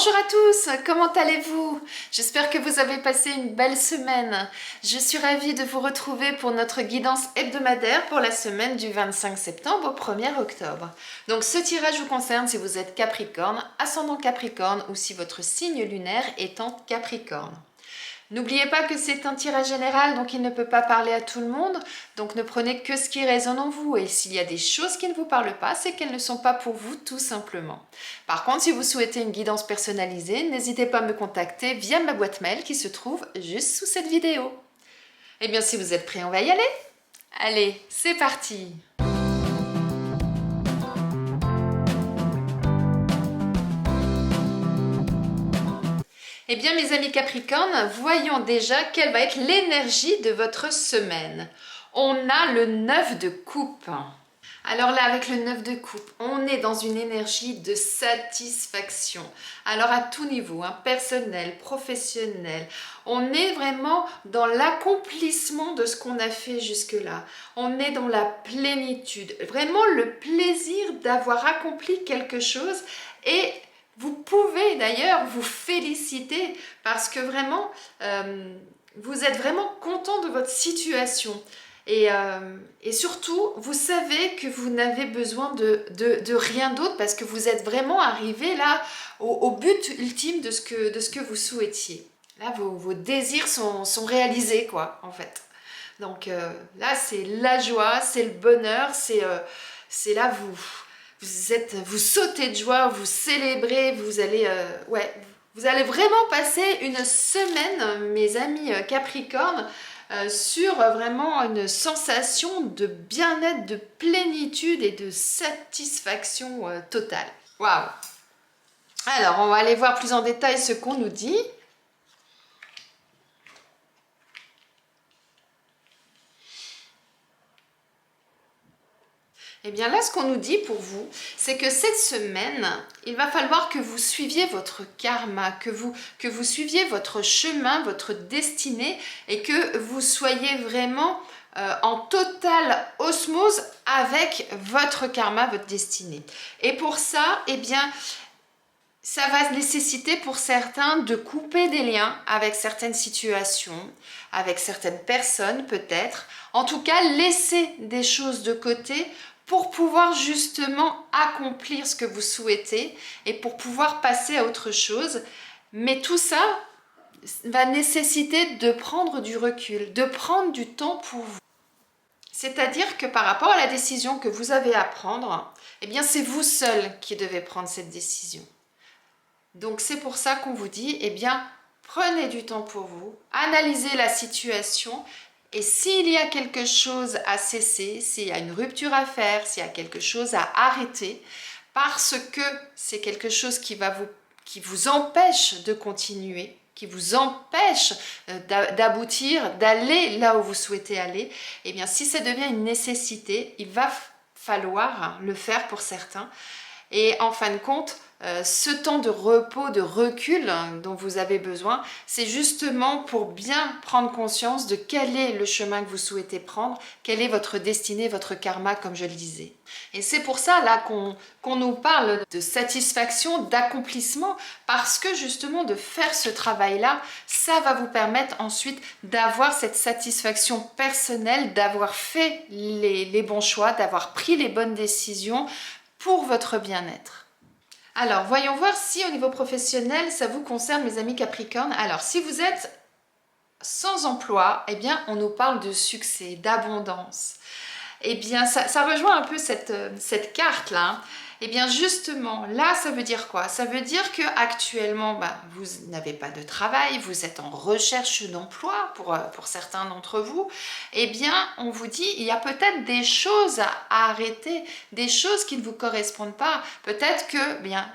Bonjour à tous, comment allez-vous? J'espère que vous avez passé une belle semaine. Je suis ravie de vous retrouver pour notre guidance hebdomadaire pour la semaine du 25 septembre au 1er octobre. Donc ce tirage vous concerne si vous êtes Capricorne, ascendant Capricorne ou si votre signe lunaire est en Capricorne. N'oubliez pas que c'est un tirage général, donc il ne peut pas parler à tout le monde, donc ne prenez que ce qui résonne en vous. Et s'il y a des choses qui ne vous parlent pas, c'est qu'elles ne sont pas pour vous, tout simplement. Par contre, si vous souhaitez une guidance personnalisée, n'hésitez pas à me contacter via ma boîte mail qui se trouve juste sous cette vidéo. Eh bien, si vous êtes prêts, on va y aller? Allez, c'est parti! Eh bien mes amis Capricorne, voyons déjà quelle va être l'énergie de votre semaine. On a le 9 de coupe. Alors là, avec le 9 de coupe, on est dans une énergie de satisfaction. Alors à tout niveau, personnel, professionnel, on est vraiment dans l'accomplissement de ce qu'on a fait jusque-là. On est dans la plénitude, vraiment le plaisir d'avoir accompli quelque chose et vous pouvez d'ailleurs vous féliciter parce que vraiment, vous êtes vraiment content de votre situation. Et surtout, vous savez que vous n'avez besoin de rien d'autre parce que vous êtes vraiment arrivé là au but ultime de ce que vous souhaitiez. Là, vos désirs sont réalisés, quoi, en fait. Donc là, c'est la joie, c'est le bonheur, c'est là, vous sautez de joie, vous célébrez, vous allez vraiment passer une semaine, mes amis Capricorne, sur vraiment une sensation de bien-être, de plénitude et de satisfaction totale. Waouh! Alors, on va aller voir plus en détail ce qu'on nous dit. Eh bien là, ce qu'on nous dit pour vous, c'est que cette semaine, il va falloir que vous suiviez votre karma, que vous suiviez votre chemin, votre destinée et que vous soyez vraiment en totale osmose avec votre karma, votre destinée. Et pour ça, eh bien, ça va nécessiter pour certains de couper des liens avec certaines situations, avec certaines personnes peut-être. En tout cas, laisser des choses de côté pour pouvoir justement accomplir ce que vous souhaitez et pour pouvoir passer à autre chose. Mais tout ça va nécessiter de prendre du recul, de prendre du temps pour vous. C'est-à-dire que par rapport à la décision que vous avez à prendre, eh bien c'est vous seul qui devez prendre cette décision. Donc c'est pour ça qu'on vous dit, eh bien prenez du temps pour vous, analysez la situation. Et s'il y a quelque chose à cesser, s'il y a une rupture à faire, s'il y a quelque chose à arrêter, parce que c'est quelque chose qui vous empêche de continuer, qui vous empêche d'aboutir, d'aller là où vous souhaitez aller, eh bien si ça devient une nécessité, il va falloir le faire pour certains. Et en fin de compte, ce temps de repos, de recul dont vous avez besoin, c'est justement pour bien prendre conscience de quel est le chemin que vous souhaitez prendre, quelle est votre destinée, votre karma, comme je le disais. Et c'est pour ça là qu'on nous parle de satisfaction, d'accomplissement, parce que justement de faire ce travail-là, ça va vous permettre ensuite d'avoir cette satisfaction personnelle, d'avoir fait les bons choix, d'avoir pris les bonnes décisions pour votre bien-être. Alors, voyons voir si au niveau professionnel, ça vous concerne, mes amis Capricorne. Alors, si vous êtes sans emploi, eh bien, on nous parle de succès, d'abondance. Eh bien, ça rejoint un peu cette carte-là. Eh bien, justement, là, ça veut dire quoi? Ça veut dire qu'actuellement, vous n'avez pas de travail, vous êtes en recherche d'emploi pour certains d'entre vous. Eh bien, on vous dit, il y a peut-être des choses à arrêter, des choses qui ne vous correspondent pas. Peut-être que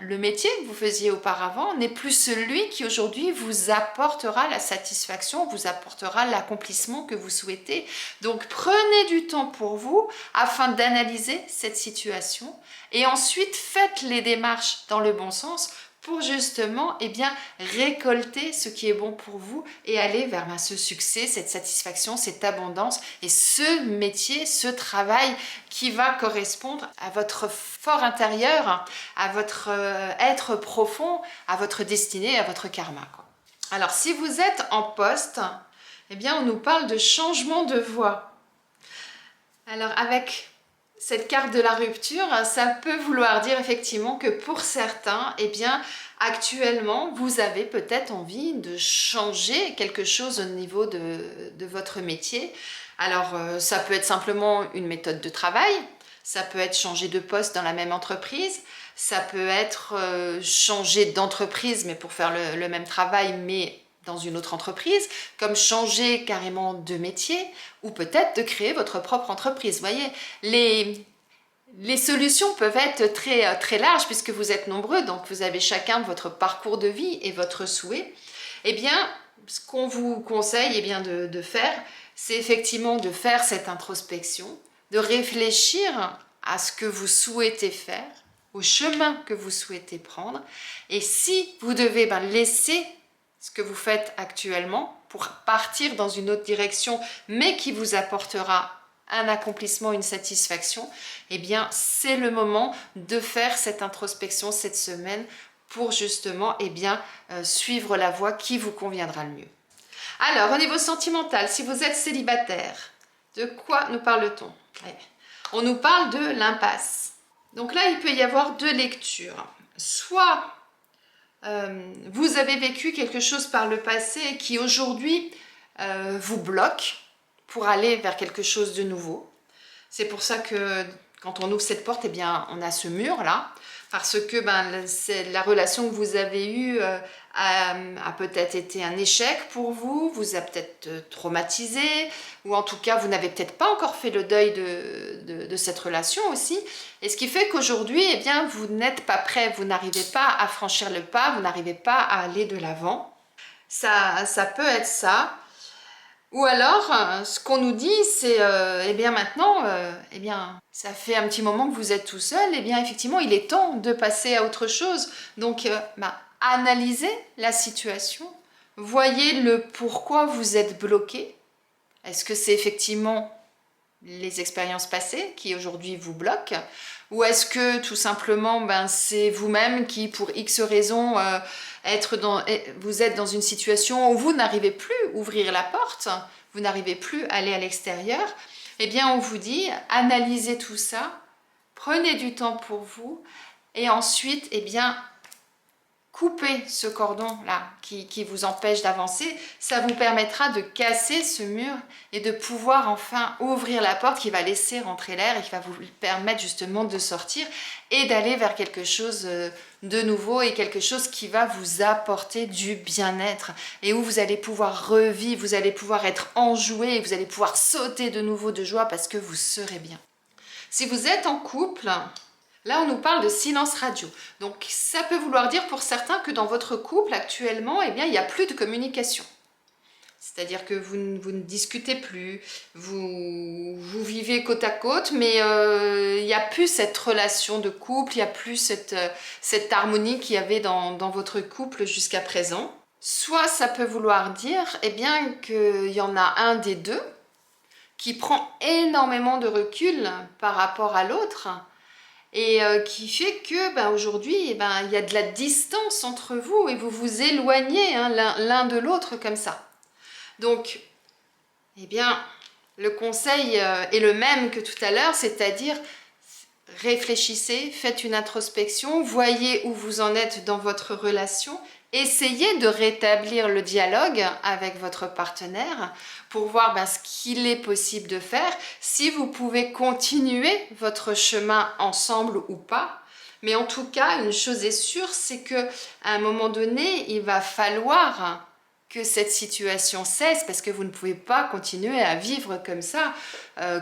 le métier que vous faisiez auparavant n'est plus celui qui aujourd'hui vous apportera la satisfaction, vous apportera l'accomplissement que vous souhaitez. Donc, prenez du temps pour vous afin d'analyser cette situation et ensuite faites les démarches dans le bon sens pour justement récolter ce qui est bon pour vous et aller vers ce succès, cette satisfaction, cette abondance et ce métier, ce travail qui va correspondre à votre fort intérieur, à votre être profond, à votre destinée, à votre karma, quoi. Alors si vous êtes en poste, on nous parle de changement de voie. Alors avec cette carte de la rupture, ça peut vouloir dire effectivement que pour certains, actuellement, vous avez peut-être envie de changer quelque chose au niveau de votre métier. Alors, ça peut être simplement une méthode de travail, ça peut être changer de poste dans la même entreprise, ça peut être changer d'entreprise, mais pour faire le même travail, mais dans une autre entreprise, comme changer carrément de métier, ou peut-être de créer votre propre entreprise. Vous voyez, les solutions peuvent être très, très larges puisque vous êtes nombreux, donc vous avez chacun votre parcours de vie et votre souhait. Ce qu'on vous conseille de faire, c'est effectivement de faire cette introspection, de réfléchir à ce que vous souhaitez faire, au chemin que vous souhaitez prendre, et si vous devez laisser ce que vous faites actuellement pour partir dans une autre direction, mais qui vous apportera un accomplissement, une satisfaction, c'est le moment de faire cette introspection cette semaine pour justement suivre la voie qui vous conviendra le mieux. Alors, au niveau sentimental, si vous êtes célibataire, de quoi nous parle-t-on? On nous parle de l'impasse. Donc là, il peut y avoir deux lectures. Soit vous avez vécu quelque chose par le passé qui aujourd'hui vous bloque pour aller vers quelque chose de nouveau. C'est pour ça que quand on ouvre cette porte, on a ce mur là, parce que la relation que vous avez eue a peut-être été un échec pour vous, vous a peut-être traumatisé, ou en tout cas vous n'avez peut-être pas encore fait le deuil de cette relation aussi, et ce qui fait qu'aujourd'hui vous n'êtes pas prêt, vous n'arrivez pas à franchir le pas, vous n'arrivez pas à aller de l'avant. Ça peut être ça. Ou alors, ce qu'on nous dit, c'est maintenant, ça fait un petit moment que vous êtes tout seul, effectivement, il est temps de passer à autre chose. Donc, analysez la situation, voyez le pourquoi vous êtes bloqué. Est-ce que c'est effectivement les expériences passées qui aujourd'hui vous bloquent? Ou est-ce que tout simplement c'est vous-même qui, pour X raisons, vous êtes dans une situation où vous n'arrivez plus à ouvrir la porte, vous n'arrivez plus à aller à l'extérieur? On vous dit, analysez tout ça, prenez du temps pour vous et ensuite, coupez ce cordon-là qui vous empêche d'avancer. Ça vous permettra de casser ce mur et de pouvoir enfin ouvrir la porte qui va laisser rentrer l'air et qui va vous permettre justement de sortir et d'aller vers quelque chose de nouveau et quelque chose qui va vous apporter du bien-être et où vous allez pouvoir revivre, vous allez pouvoir être enjoué et vous allez pouvoir sauter de nouveau de joie parce que vous serez bien. Si vous êtes en couple, là, on nous parle de silence radio. Donc, ça peut vouloir dire pour certains que dans votre couple actuellement, il n'y a plus de communication. C'est-à-dire que vous ne discutez plus, vous vivez côte à côte, mais il n'y a plus cette relation de couple, il n'y a plus cette harmonie qu'il y avait dans votre couple jusqu'à présent. Soit ça peut vouloir dire qu'il y en a un des deux qui prend énormément de recul par rapport à l'autre, et qui fait que aujourd'hui il y a de la distance entre vous et vous vous éloignez l'un de l'autre comme ça. Donc le conseil est le même que tout à l'heure, c'est-à-dire réfléchissez, faites une introspection, voyez où vous en êtes dans votre relation, essayez de rétablir le dialogue avec votre partenaire pour voir ce qu'il est possible de faire, si vous pouvez continuer votre chemin ensemble ou pas. Mais en tout cas, une chose est sûre, c'est qu'à un moment donné, il va falloir que cette situation cesse parce que vous ne pouvez pas continuer à vivre comme ça,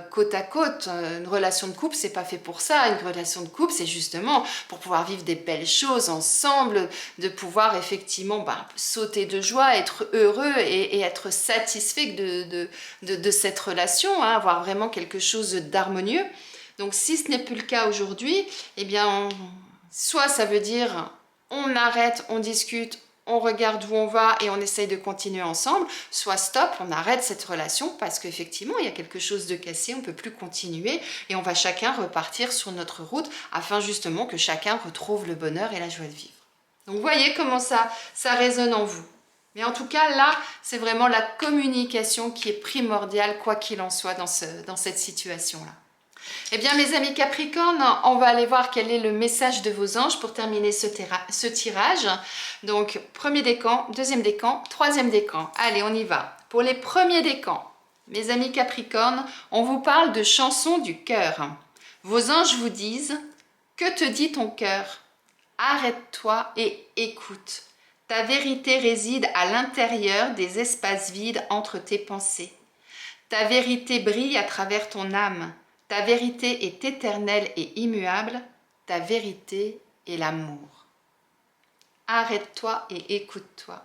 côte à côte. Une relation de couple, c'est pas fait pour ça. Une relation de couple, c'est justement pour pouvoir vivre des belles choses ensemble, de pouvoir effectivement sauter de joie, être heureux et être satisfait de cette relation, avoir vraiment quelque chose d'harmonieux. Donc si ce n'est plus le cas aujourd'hui, soit ça veut dire on arrête, on discute, on regarde où on va et on essaye de continuer ensemble, soit stop, on arrête cette relation parce qu'effectivement il y a quelque chose de cassé, on ne peut plus continuer et on va chacun repartir sur notre route afin justement que chacun retrouve le bonheur et la joie de vivre. Donc vous voyez comment ça résonne en vous. Mais en tout cas là, c'est vraiment la communication qui est primordiale quoi qu'il en soit dans cette situation-là. Eh bien mes amis Capricorne, on va aller voir quel est le message de vos anges pour terminer ce tirage. Donc premier décan, deuxième décan, troisième décan. Allez, on y va. Pour les premiers décans, mes amis Capricorne, on vous parle de chansons du cœur. Vos anges vous disent, que te dit ton cœur? Arrête-toi et écoute. Ta vérité réside à l'intérieur des espaces vides entre tes pensées. Ta vérité brille à travers ton âme. Ta vérité est éternelle et immuable, ta vérité est l'amour. Arrête-toi et écoute-toi.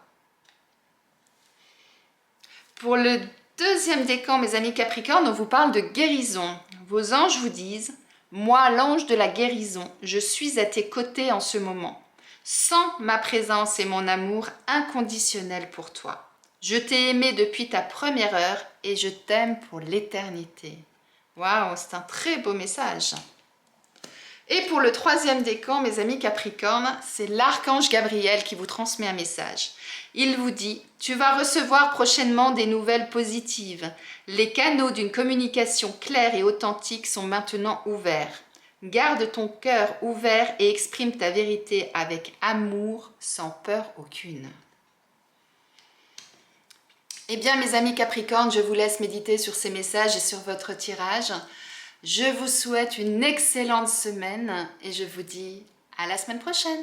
Pour le deuxième décan, mes amis Capricorne, on vous parle de guérison. Vos anges vous disent, moi l'ange de la guérison, je suis à tes côtés en ce moment. Sens ma présence et mon amour inconditionnel pour toi. Je t'ai aimé depuis ta première heure et je t'aime pour l'éternité. Waouh, c'est un très beau message. Et pour le troisième décan, mes amis Capricorne, c'est l'archange Gabriel qui vous transmet un message. Il vous dit, tu vas recevoir prochainement des nouvelles positives. Les canaux d'une communication claire et authentique sont maintenant ouverts. Garde ton cœur ouvert et exprime ta vérité avec amour, sans peur aucune. Eh bien mes amis Capricorne, je vous laisse méditer sur ces messages et sur votre tirage. Je vous souhaite une excellente semaine et je vous dis à la semaine prochaine.